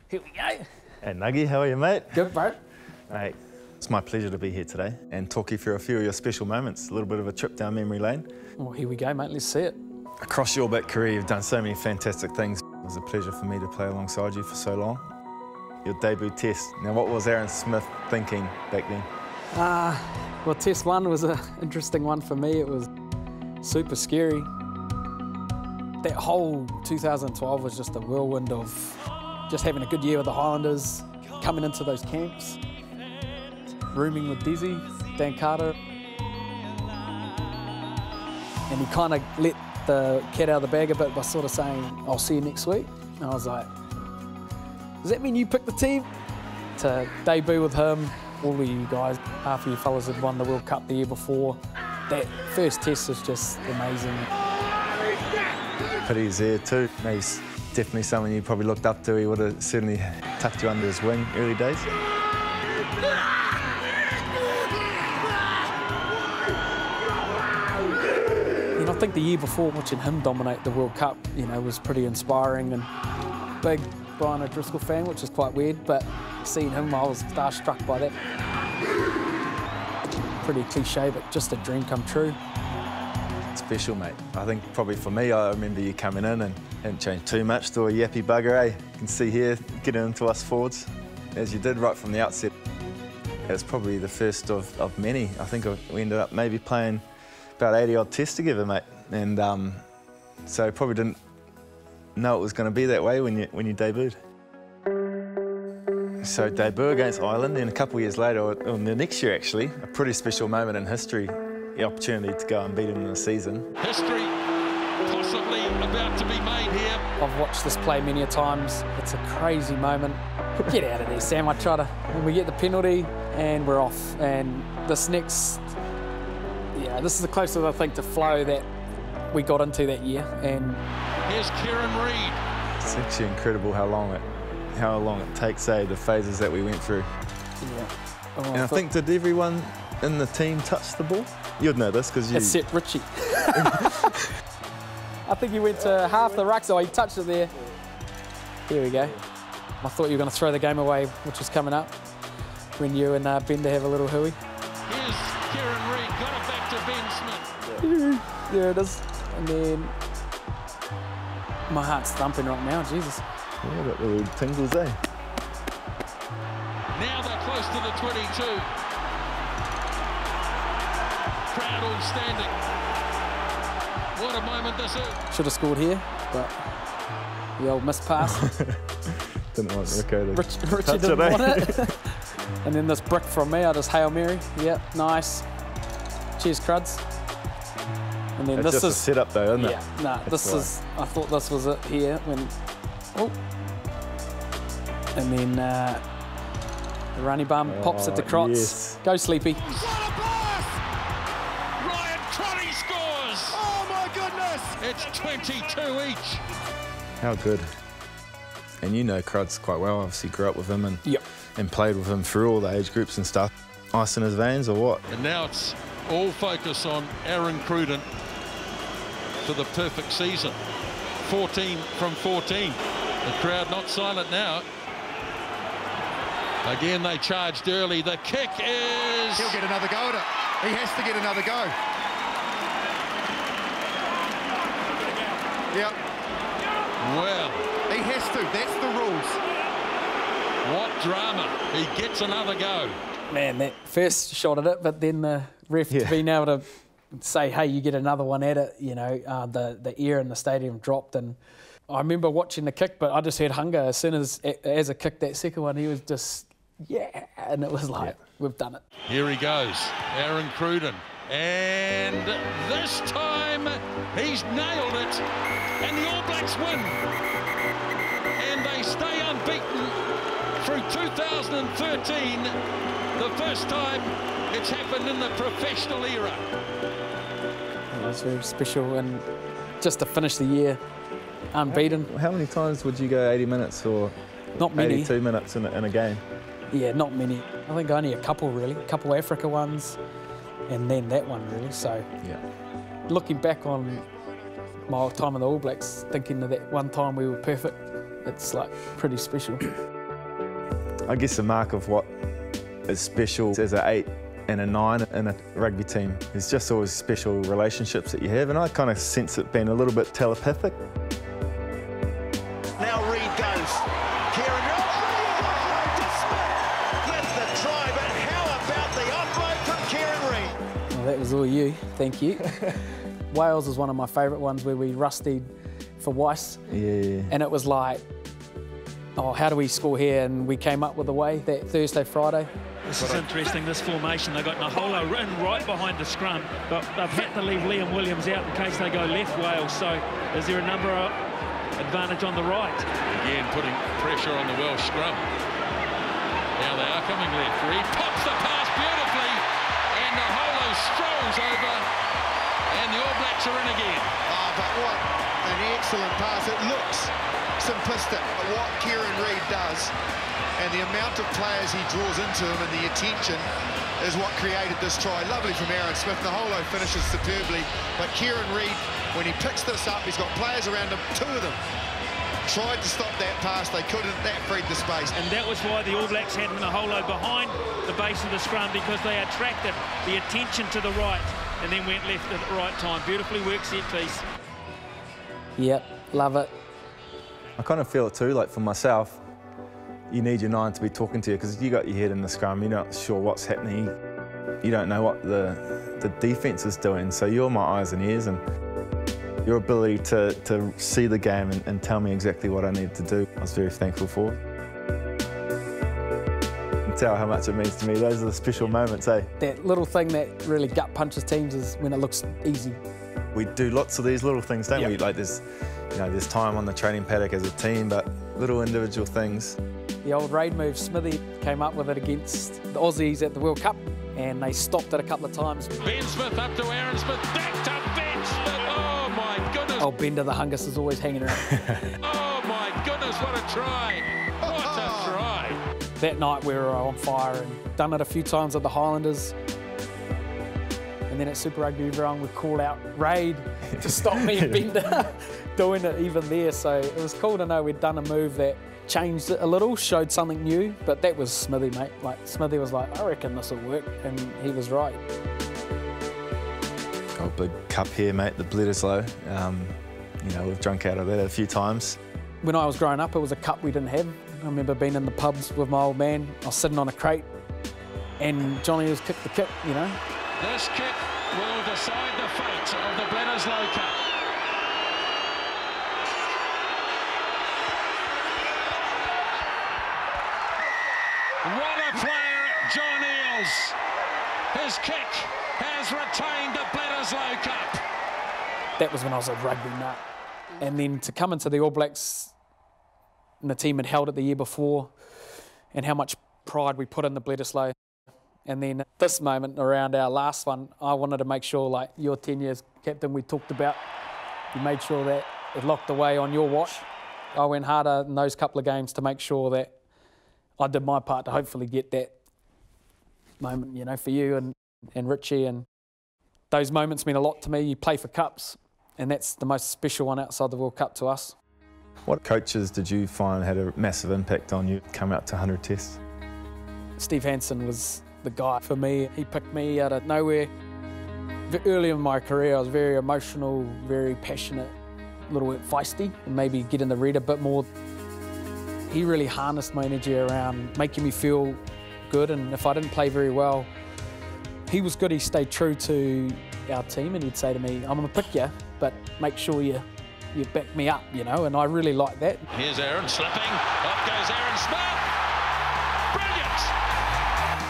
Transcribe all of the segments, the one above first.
Here we go. Hey Nuggy, how are you, mate? Good, bro. Hey, it's my pleasure to be here today and talk you through a few of your special moments. A little bit of a trip down memory lane. Well, here we go, mate. Let's see it. Across your All Black career, you've done so many fantastic things. It was a pleasure for me to play alongside you for so long. Your debut test. Now, what was Aaron Smith thinking back then? Well, test one was an interesting one for me. It was super scary. That whole 2012 was just a whirlwind of just having a good year with the Highlanders, coming into those camps, rooming with Desi, Dan Carter. And he kind of let the cat out of the bag a bit by sort of saying, I'll see you next week. And I was like, does that mean you picked the team? To debut with him, all of you guys, half of you fellas had won the World Cup the year before. That first test was just amazing. Pity he's there too. He's definitely someone you probably looked up to. He would have certainly tucked you under his wing early days. I think the year before, watching him dominate the World Cup, was pretty inspiring, and big Brian O'Driscoll fan, which is quite weird, but seeing him, I was starstruck by that. Pretty cliche, but just a dream come true. Special, mate. I think probably for me, I remember you coming in and hadn't changed too much to a yappy bugger, eh? You can see here, getting into us forwards, as you did right from the outset. It was probably the first of many. I think we ended up maybe playing about 80-odd tests together, mate. And so probably didn't know it was going to be that way when you debuted. So debut against Ireland, then a couple of years later, or the next year actually, a pretty special moment in history, the opportunity to go unbeaten in the season. History possibly about to be made here. I've watched this play many a times. It's a crazy moment. Get out of there, Sam. I try to, when we get the penalty and we're off. And this next, this is the closest I think to flow that we got into that year. And here's Kieran Reid. It's actually incredible how long it takes, the phases that we went through. Yeah. Oh, and I think, did everyone in the team touch the ball? You'd know this because you... Except Richie. I think he went to half the ruck, so he touched it there. Here we go. I thought you were going to throw the game away, which was coming up, when you and Bender have a little hooey. Here's Kieran Reid, got it back to Ben Smith. There it is. And then my heart's thumping right now, Jesus. Yeah, got the little tingles, eh? Now they're close to the 22. Crowd all standing. What a moment this is. Should have scored here, but the old missed pass. Didn't want Rico to Richie didn't want it. And then this brick from me, I just Hail Mary. Yep, nice. Cheers, Cruds. And then it's this just a setup though, isn't it? Yeah, nah, this is, I thought this was it here when, and then the runny bum pops it to Crotts. Yes. Go, Sleepy. What a pass! Ryan Crotty scores! Oh my goodness! It's 22 each. How good. And you know Cruds quite well, obviously grew up with him and played with him through all the age groups and stuff. Ice in his veins or what? And now it's all focus on Aaron Cruden for the perfect season. 14 from 14. The crowd not silent now. Again, they charged early. The kick is... He'll get another go at it. He has to get another go. Yep. Well. He has to. That's the rules. What drama. He gets another go. Man, that first shot at it, but then the ref being able to say, hey, you get another one at it, the air in the stadium dropped. And I remember watching the kick, but I just had hunger. As soon as I kicked that second one, he was just, and it was like, we've done it. Here he goes, Aaron Cruden. And this time, he's nailed it. And the All Blacks win. And they stay unbeaten through 2013. The first time it's happened in the professional era. It was very special, and just to finish the year unbeaten. How many times would you go 80 minutes or not many. 82 minutes in a game? Yeah, not many. I think only a couple really, a couple Africa ones, and then that one really. So looking back on my time in the All Blacks, thinking of that one time we were perfect, it's like pretty special. I guess the mark of what is special as an 8 and a 9 in a rugby team is just always special relationships that you have, and I kind of sense it being a little bit telepathic. Now Reid goes. Kieran Reid. Oh, to Smith with the try, but how about the offload from Kieran Reid? Well, that was all you, thank you. Wales was one of my favourite ones where we rustied for Weiss. Yeah. And it was like, oh, how do we score here? And we came up with a way that Thursday, Friday. This is interesting, this formation. They've got Naholo in right behind the scrum, but they've had to leave Liam Williams out in case they go left Wales. So is there a number advantage on the right? Again, putting pressure on the Welsh scrum. Now they are coming left. Reid pops the pass beautifully, and Naholo strolls over, and the All Blacks are in again. Oh, but what an excellent pass. It looks simplistic, but what Kieran Reid does and the amount of players he draws into him and the attention is what created this try. Lovely from Aaron Smith. Naholo finishes superbly, but Kieran Reid, when he picks this up, he's got players around him, 2 of them tried to stop that pass, they couldn't, that freed the space. And that was why the All Blacks had Naholo behind the base of the scrum, because they attracted the attention to the right and then went left at the right time. Beautifully worked set piece. Yep, love it. I kind of feel it too, like for myself, you need your 9 to be talking to you, because you got your head in the scrum, you're not sure what's happening, you don't know what the defence is doing, so you're my eyes and ears, and your ability to see the game and tell me exactly what I need to do, I was very thankful for. You can tell how much it means to me. Those are the special moments, eh? That little thing that really gut punches teams is when it looks easy. We do lots of these little things, don't we? Like there's time on the training paddock as a team, but little individual things. The old raid move, Smithy came up with it against the Aussies at the World Cup, and they stopped it a couple of times. Ben Smith up to Aaron Smith, back to Ben Smith. Oh my goodness. Old Bender the Hungus is always hanging around. Oh my goodness, what a try. What a try. That night we were on fire, and done it a few times at the Highlanders. And then at Super Rugby everyone would call out raid to stop me and Bender doing it even there. So it was cool to know we'd done a move that changed it a little, showed something new, but that was Smithy, mate. Like Smithy was like, I reckon this will work, and he was right. Got a big cup here, mate, the Bledisloe. We've drunk out of that a few times. When I was growing up, it was a cup we didn't have. I remember being in the pubs with my old man. I was sitting on a crate, and Johnny was kicked the kick, you know. This kick will decide the fate of the Bledisloe Cup. What a player, John Eales. His kick has retained the Bledisloe Cup. That was when I was a rugby nut. And then to come into the All Blacks, and the team had held it the year before, and how much pride we put in the Bledisloe. And then this moment around our last one, I wanted to make sure, like your 10 years captain we talked about, you made sure that it locked away on your watch. I went harder in those couple of games to make sure that I did my part to hopefully get that moment, you know, for you and Richie. And those moments mean a lot to me. You play for cups, and that's the most special one outside the World Cup to us. What coaches did you find had a massive impact on you come out to 100 tests? Steve Hansen was the guy for me. He picked me out of nowhere. Early in my career, I was very emotional, very passionate, a little bit feisty, and maybe get in the red a bit more. He really harnessed my energy around making me feel good, and if I didn't play very well, he was good. He stayed true to our team, and he'd say to me, I'm going to pick you, but make sure you back me up, you know, and I really like that. Here's Aaron slipping. Up goes Aaron Smith. Brilliant.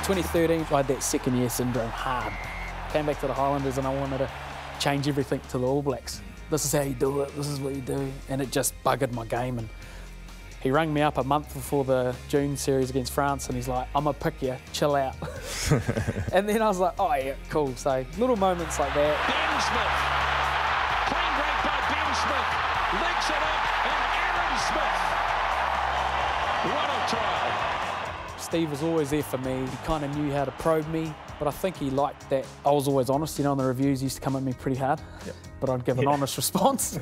2013, I had that second year syndrome hard. Came back to the Highlanders and I wanted to change everything to the All Blacks. This is how you do it, this is what you do. And it just buggered my game. And he rang me up a month before the June series against France and he's like, I'm going to pick you, chill out. And then I was like, oh yeah, cool. So little moments like that. Ben Smith. Clean break by Ben Smith. Legs it up and Aaron Smith. What a try. Steve was always there for me. He kind of knew how to probe me, but I think he liked that I was always honest. You know, in the reviews, he used to come at me pretty hard, but I'd give an honest response.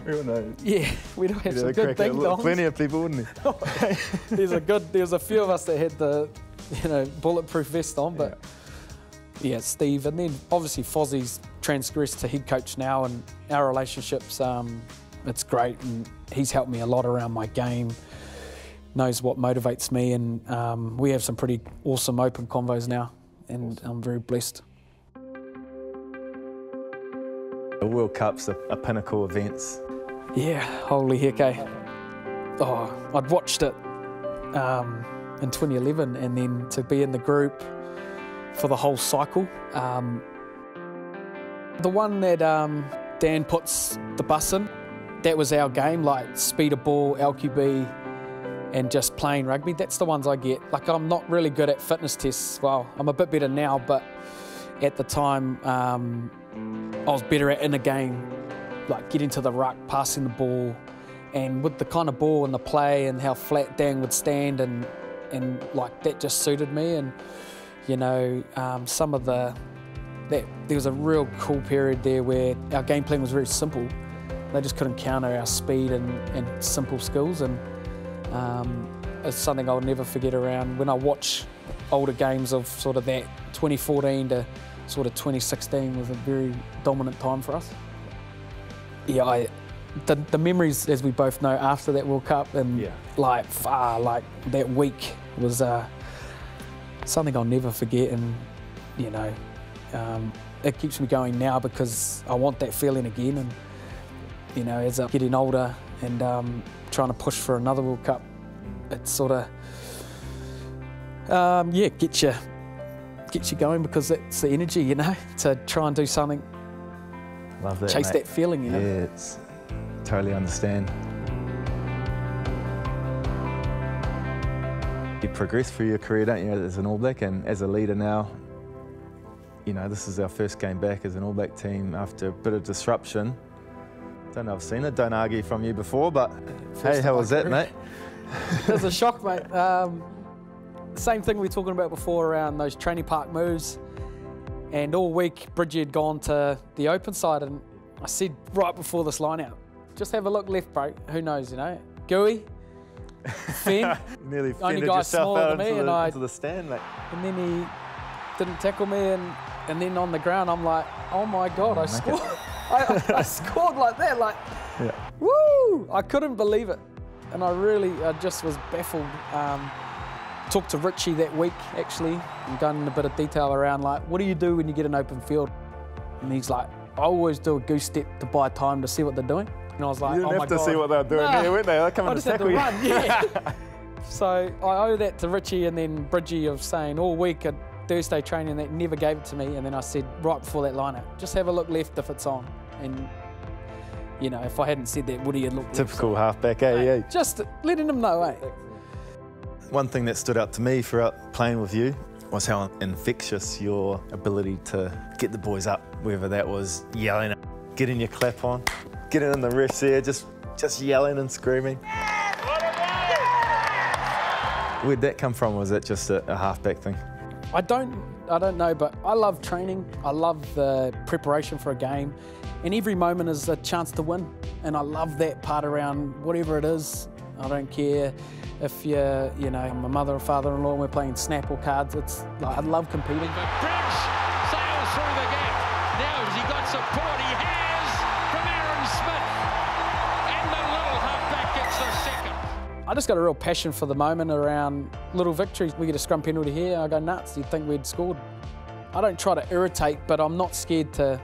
We all know. Yeah, we'd have some good ding-dongs. Plenty of people, wouldn't he? There's a few of us that had the, bulletproof vest on, but yeah, Steve. And then obviously Fozzie's transgressed to head coach now, and our relationships, it's great, and he's helped me a lot around my game, knows what motivates me, and we have some pretty awesome open convos now, and I'm very blessed. The World Cup's a pinnacle events. Yeah, holy heck, eh? Oh, I'd watched it in 2011, and then to be in the group for the whole cycle. The one that Dan puts the bus in, that was our game, like speed of ball, LQB, and just playing rugby. That's the ones I get. Like, I'm not really good at fitness tests. Well, I'm a bit better now, but at the time, I was better at in a game, like getting to the ruck, passing the ball, and with the kind of ball and the play and how flat Dan would stand, and like that just suited me. And some of there was a real cool period there where our game plan was very simple. They just couldn't counter our speed and simple skills, and it's something I'll never forget around when I watch older games of sort of that 2014 to sort of 2016 was a very dominant time for us. Yeah, the memories, as we both know, after that World Cup and like that week was something I'll never forget, and it keeps me going now because I want that feeling again. And as I'm getting older and trying to push for another World Cup, it's sort of gets you going, because it's the energy, to try and do something. Love that, chase mate. that feeling, Yeah, it's totally understand. You progress through your career, don't you, as an All Black, and as a leader now. This is our first game back as an All Black team after a bit of disruption. Don't know if I've seen it, don't argue from you before, but hey, how was that, mate? It was a shock, mate. Same thing we were talking about before around those training park moves. And all week, Bridgie had gone to the open side, and I said right before this line out, just have a look left, bro. Who knows, Gooey, Finn, nearly only fended guy yourself smaller out than me, into the stand, mate. And then he didn't tackle me, and then on the ground, I'm like, oh my God, I scored. I scored like that, woo! I couldn't believe it. And I just was baffled. Talked to Richie that week, actually, and gone in a bit of detail around, like, what do you do when you get an open field? And he's like, I always do a goose step to buy time to see what they're doing. And I was like, you didn't oh my have to God. see what they were doing there, weren't they? They're coming to tackle you. Run, yeah. So I owe that to Richie and then Bridgie of saying all week at Thursday training that never gave it to me. And then I said right before that line-out, just have a look left if it's on. And, if I hadn't said that, Woody had looked Typical left. halfback, eh? Just letting him know, eh? One thing that stood out to me throughout playing with you was how infectious your ability to get the boys up, whether that was yelling, getting your clap on, getting in the ref's ear, just yelling and screaming. Where'd that come from? Was that just a halfback thing? I don't know, but I love training. I love the preparation for a game, and every moment is a chance to win. And I love that part around whatever it is. I don't care if you're, my mother or father-in-law and we're playing snap or cards. It's like, I love competing. But Bridge sails through the gap. Now has he got support? He has from Aaron Smith. And the little halfback gets the second. I just got a real passion for the moment around little victories. We get a scrum penalty here, I go nuts. You'd think we'd scored. I don't try to irritate, but I'm not scared to.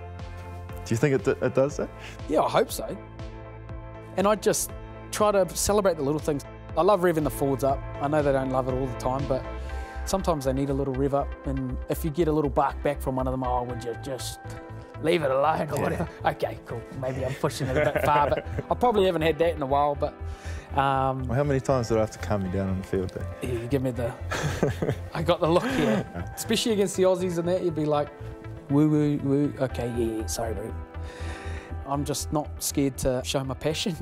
Do you think it does that? Yeah, I hope so. And I just try to celebrate the little things. I love revving the forwards up. I know they don't love it all the time, but sometimes they need a little rev up. And if you get a little bark back from one of them, oh, would you just leave it alone or whatever? Okay, cool. Maybe I'm pushing it a bit far, but I probably haven't had that in a while. But well, how many times did I have to calm you down on the field there? Yeah, you give me the... I got the look here. Especially against the Aussies and that, you'd be like, woo, woo, woo. Okay, yeah, sorry, bro. I'm just not scared to show my passion,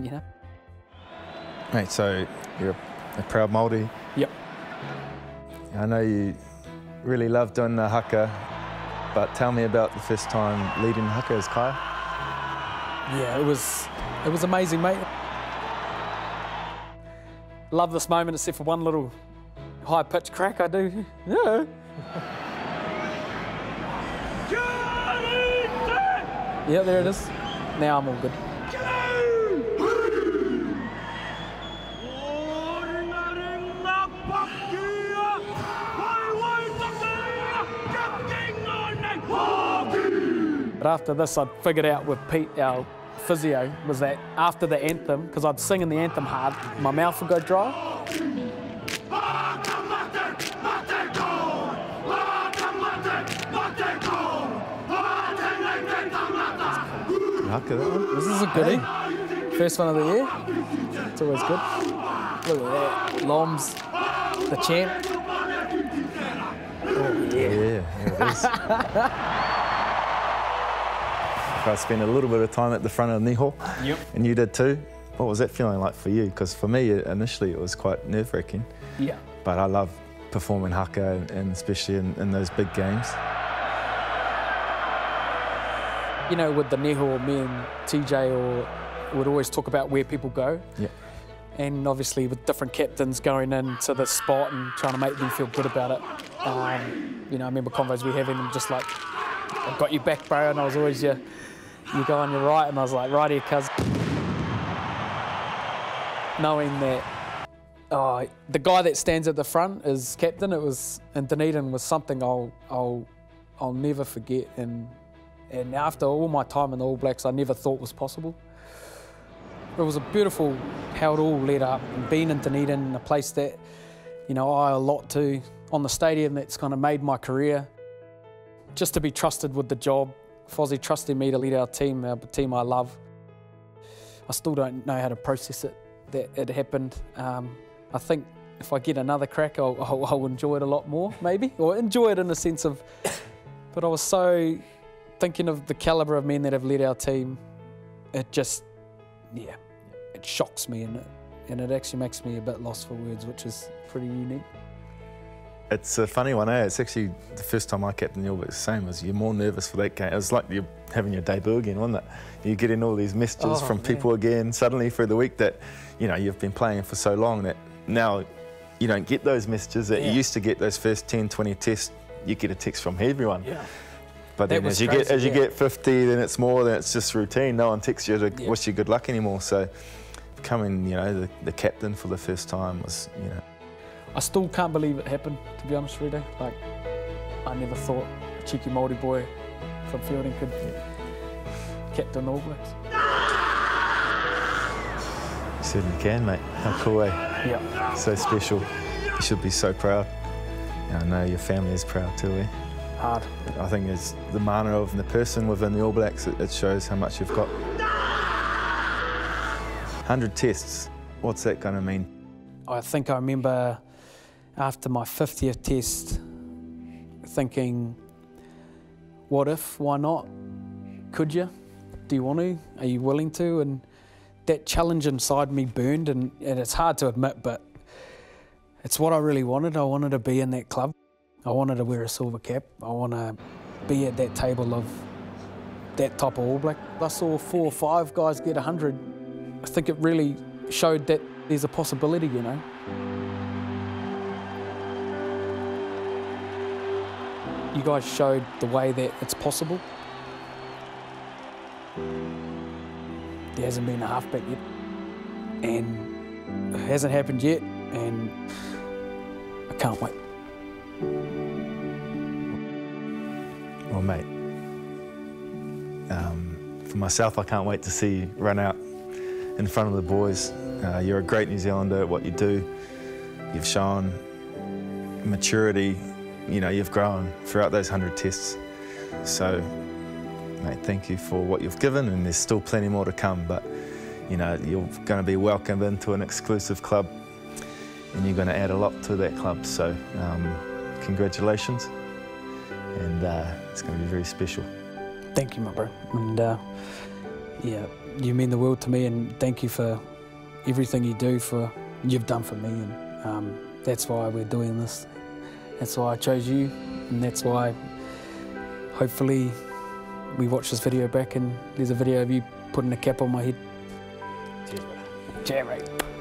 Mate, so you're a proud Māori. Yep. I know you really love doing the haka, but tell me about the first time leading the haka as Kaya. Yeah, it was amazing, mate. Love this moment, except for one little high-pitched crack I do. Yeah. Yeah, there it is. Now I'm all good. But after this, I'd figured out with Pete, our physio, was that after the anthem, because I'd sing in the anthem hard, my mouth would go dry. This is a goodie. First one of the year. It's always good. Look at that. Loms, the champ. Oh, yeah. Yeah, it is. I spent a little bit of time at the front of Niho. Yep. And you did too. What was that feeling like for you? Because for me, initially, it was quite nerve-wracking. Yeah. But I love performing haka, and especially in those big games. You know, with the Neho, me and TJ would always talk about where people go. Yeah. And obviously with different captains going into the spot and trying to make them feel good about it. You know, I remember convos we having them just like, I've got your back, bro, and I was always, you go on your right, and I was like, right here, cuz. Knowing that, the guy that stands at the front is captain, and Dunedin was something I'll never forget. And after all my time in the All Blacks, I never thought was possible. It was a beautiful how it all led up, and being in Dunedin, a place that, you know, I owe a lot to, on the stadium that's kind of made my career. Just to be trusted with the job, Fozzie trusting me to lead our team I love. I still don't know how to process it, that it happened. I think if I get another crack, I'll enjoy it a lot more, maybe, or enjoy it in the sense of, but I was so thinking of the calibre of men that have led our team, it just, yeah, it shocks me, and it actually makes me a bit lost for words, which is pretty unique. It's a funny one, eh? It's actually the first time I captained the All Blacks, the same as you're more nervous for that game. It was like you're having your debut again, wasn't it? You're getting all these messages from people again, suddenly through the week that, you know, you've been playing for so long that now you don't get those messages that you used to get. Those first 10, 20 tests, you get a text from everyone. Yeah. But then as you get 50, then it's more, then it's just routine. No one texts you to wish you good luck anymore. So becoming, you know, the captain for the first time was, you know. I still can't believe it happened, to be honest, Rita. Like, I never thought a cheeky Māori boy from Fielding could captain the All Blacks. You certainly can, mate. How cool, eh? Yeah. So special. You should be so proud. I know your family is proud too, eh? Hard. I think it's the mana of the person within the All Blacks, it shows how much you've got. 100 tests, what's that going to mean? I think I remember after my 50th test thinking, what if, why not? Could you? Do you want to? Are you willing to? And that challenge inside me burned, and it's hard to admit, but it's what I really wanted. I wanted to be in that club. I wanted to wear a silver cap. I want to be at that table of that type of All Black. I saw 4 or 5 guys get 100. I think it really showed that there's a possibility, you know. You guys showed the way that it's possible. There hasn't been a halfback yet, and it hasn't happened yet, and I can't wait. Well, mate, for myself, I can't wait to see you run out in front of the boys. You're a great New Zealander at what you do. You've shown maturity. You know, you've grown throughout those 100 tests. So, mate, thank you for what you've given, and there's still plenty more to come, but, you know, you're going to be welcomed into an exclusive club, and you're going to add a lot to that club. So, congratulations, and it's going to be very special. Thank you, my bro. And, yeah, you mean the world to me, and thank you for everything you've done for me, and that's why we're doing this. That's why I chose you, and that's why hopefully we watch this video back and there's a video of you putting a cap on my head. Cheers, brother. Cheers, mate.